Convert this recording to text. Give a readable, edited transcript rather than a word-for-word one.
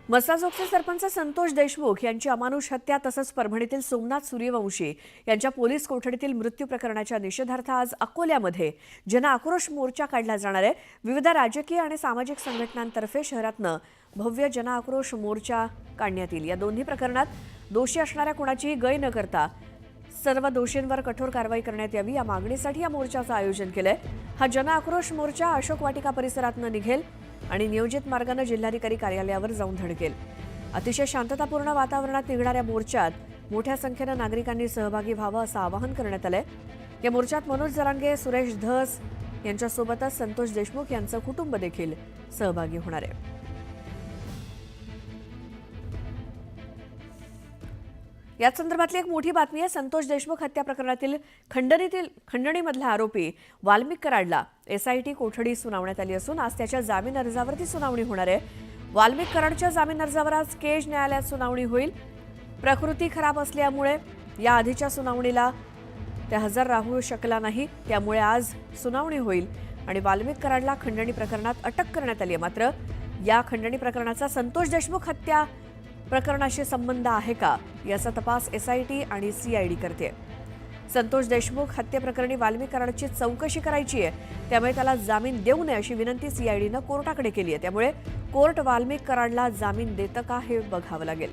मसाजोगचे सरपंच संतोष देशमुख यांची अमानुष हत्या तसंच परभणीतील सोमनाथ सूर्यवंशी यांच्या पोलीस कोठडीतील मृत्यू प्रकरणाच्या निषेधार्थ आज अकोल्यामध्ये जनआक्रोश मोर्चा काढला जाणार आहे। विविध राजकीय आणि सामाजिक संघटनांतर्फे शहरातनं भव्य जनआक्रोश मोर्चा काढण्यात येईल। या दोन्ही प्रकरणात दोषी असणाऱ्या कोणाचीही गय न करता सर्व दोषींवर कठोर कारवाई करण्यात यावी या मागणीसाठी या मोर्चाचं आयोजन केलंय। हा जनआक्रोश मोर्चा अशोक वाटिका परिसरातून निघेल आणि नियोजित मार्गाने जिल्हाधिकारी कार्यालयावर जाऊन धडकेल। अतिशय शांततापूर्ण वातावरणात निघणाऱ्या मोर्चात मोठ्या संख्येने नागरिकांनी सहभागी व्हावं असं आवाहन करण्यात आलंय। या मोर्चात मनोज जरांगे, सुरेश धस यांच्यासोबतच संतोष देशमुख यांचं कुटुंब देखील सहभागी होणार आहे। याच संदर्भातली एक मोठी बातमी आहे। संतोष देशमुख हत्या प्रकरणातील खंडणीमधला आरोपी वाल्मिक कराडला एसआयटी कोठडी सुनावण्यात आली असून आज त्याच्या जामीन अर्जावरती सुनावणी होणार आहे। वाल्मिक कराडच्या जामीन अर्जावर आज केज न्यायालयात सुनावणी होईल। प्रकृती खराब असल्यामुळे या आधीच्या सुनावणीला त्या हजर राहू शकला नाही, त्यामुळे आज सुनावणी होईल आणि वाल्मिक कराडला खंडणी प्रकरणात अटक करण्यात आली आहे। मात्र या खंडणी प्रकरणाचा संतोष देशमुख हत्या प्रकरणाशी संबंध आहे का याचा तपास एसआयटी आणि सीआयडी करते। संतोष देशमुख हत्येप्रकरणी वाल्मिक कराडची चौकशी करायची आहे, त्यामुळे त्याला जामीन देऊ नये अशी विनंती सीआयडीनं कोर्टाकडे केली आहे। त्यामुळे कोर्ट वाल्मिक कराडला जामीन देतं का हे बघावं लागेल।